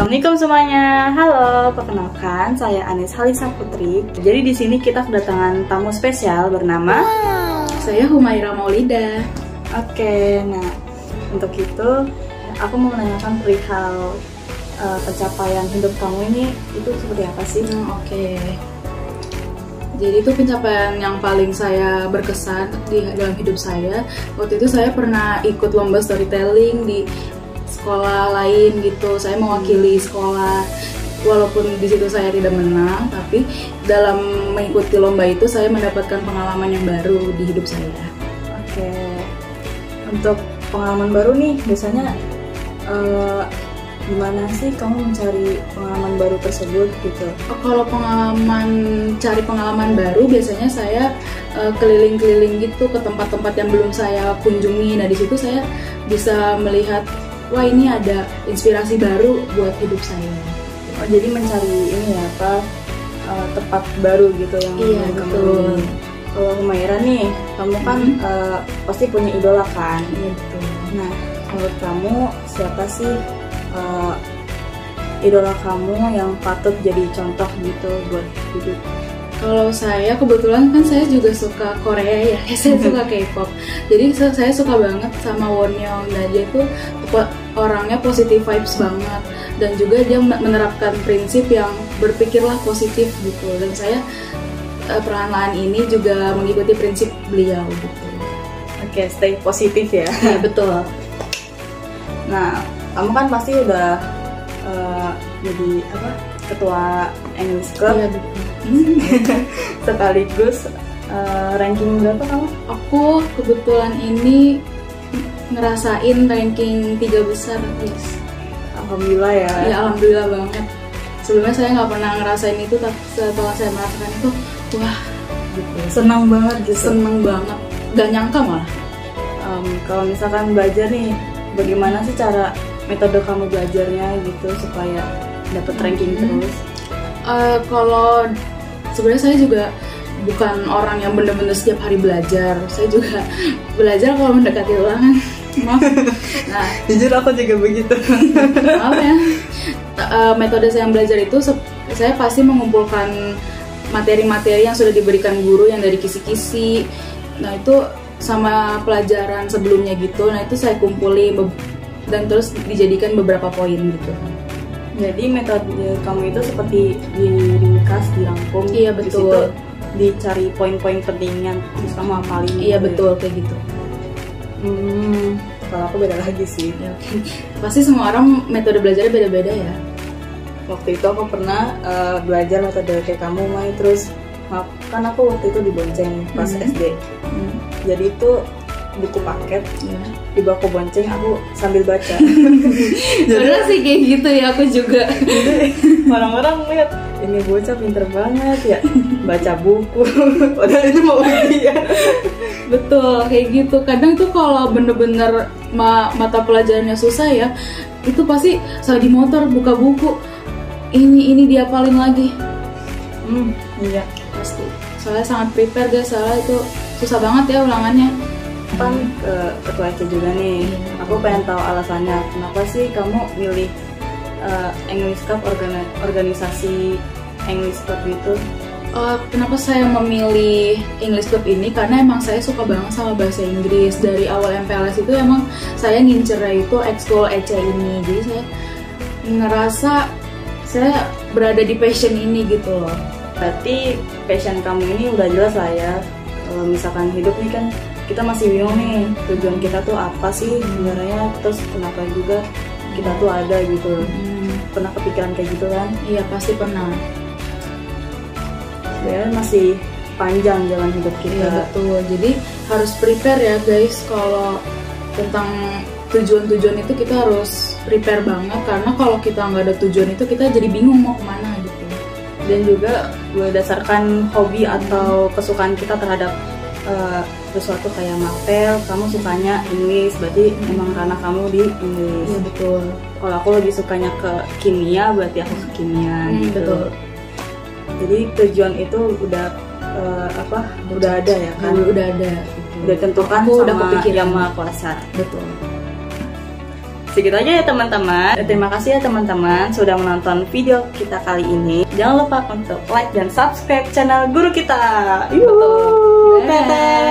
Assalamualaikum semuanya. Halo, perkenalkan saya Anis Halisa Putri. Jadi di sini kita kedatangan tamu spesial bernama saya Humaira Maulida. Oke, nah untuk itu aku mau menanyakan perihal pencapaian hidup kamu ini itu seperti apa sih? Oke. Jadi itu pencapaian yang paling saya berkesan di dalam hidup saya. Waktu itu saya pernah ikut lomba storytelling di sekolah lain gitu. Saya mewakili sekolah. Walaupun di situ saya tidak menang, tapi dalam mengikuti lomba itu saya mendapatkan pengalaman yang baru di hidup saya. Oke. Untuk pengalaman baru nih, biasanya gimana sih kamu mencari pengalaman baru tersebut gitu? Kalau cari pengalaman baru, biasanya saya keliling-keliling gitu ke tempat-tempat yang belum saya kunjungi. Nah di situ saya bisa melihat, wah ini ada inspirasi baru buat hidup saya. Oh, jadi mencari ini ya tempat baru gitu yang iya betul. Kalau Humaira nih, kamu kan pasti punya idola kan? Iya betul. Nah menurut kamu siapa sih idola kamu yang patut jadi contoh gitu buat hidup? Kalau saya kebetulan kan saya juga suka Korea ya, saya suka K-pop. Jadi saya suka banget sama Wonyoung. Nah dia tuh orangnya positive vibes banget, dan juga dia menerapkan prinsip yang berpikirlah positif gitu. Dan saya perlahan-lahan ini juga mengikuti prinsip beliau gitu. Oke, stay positif ya. Iya betul. Nah kamu kan pasti udah jadi ketua English Club. Iya betul. Sekaligus ranking berapa kamu? Aku kebetulan ini ngerasain ranking 3 besar, guys. Alhamdulillah ya. Ya alhamdulillah banget. Sebelumnya saya nggak pernah ngerasain itu, tapi setelah saya merasakan itu, wah, gitu. Senang banget gitu. Senang banget. Gak nyangka malah. Kalau misalkan belajar nih, bagaimana sih cara metode kamu belajarnya gitu supaya dapat ranking terus? Kalau sebenarnya saya juga bukan orang yang benar-benar setiap hari belajar. Saya juga belajar kalau mendekati ulangan. Maaf. Nah, jujur aku juga begitu. Maaf ya. Metode saya belajar itu saya pasti mengumpulkan materi-materi yang sudah diberikan guru yang dari kisi-kisi. Nah, itu sama pelajaran sebelumnya gitu. Nah, itu saya kumpulin dan terus dijadikan beberapa poin gitu. Jadi metode kamu itu seperti diringkas, dirangkum. Iya betul. Di situ dicari poin-poin penting yang kamu hafalin. Iya betul kayak gitu. Kalau aku beda lagi sih. Ya, okay. Pasti semua orang metode belajarnya beda-beda ya. Waktu itu aku pernah belajar metode kayak kamu, Mai. Terus kan aku waktu itu dibonceng pas SD. Jadi itu buku paket, dibawa ke bonceng, aku sambil baca. Bener sih kayak gitu ya, aku juga. Jadi orang-orang lihat ini bocah pinter banget ya, baca buku. Padahal itu mau ujian. Betul kayak gitu. Kadang tuh kalau bener-bener mata pelajarannya susah ya, itu pasti saya di motor buka buku, ini diapalin lagi. Iya pasti. Soalnya sangat prepare guys, soalnya itu susah banget ya ulangannya. Kan ketua EC juga nih, aku pengen tahu alasannya kenapa sih kamu milih English Club, organisasi English Club itu? Kenapa saya memilih English Club ini? Karena emang saya suka banget sama bahasa Inggris. Dari awal MPLS itu emang saya ngincernya itu ekskul EC ini. Jadi saya ngerasa saya berada di passion ini gitu loh. Berarti passion kamu ini udah jelas lah ya. Kalau misalkan hidup nih kan kita masih bingung nih tujuan kita tuh apa sih sebenarnya, terus kenapa juga kita tuh ada gitu. Pernah kepikiran kayak gitu kan? Iya pasti pernah. Sebenarnya masih panjang jalan hidup kita. Iya betul. Jadi harus prepare ya guys. Kalau tentang tujuan-tujuan itu kita harus prepare banget, karena kalau kita nggak ada tujuan itu kita jadi bingung mau kemana gitu. Dan juga berdasarkan hobi atau kesukaan kita terhadap sesuatu kayak Marvel, kamu sukanya English, berarti memang ranah kamu di English. Iya betul. Kalau aku lebih sukanya ke kimia, berarti aku ke kimia gitu. Betul. Jadi tujuan itu udah udah ada ya kan? Udah ada. Udah tentukan aku sama udah kepikiran. Yang Maha Kuasa. Betul. Segitu aja ya teman-teman. Terima kasih ya teman-teman sudah menonton video kita kali ini. Jangan lupa untuk like dan subscribe channel guru kita. Yuk, dadah.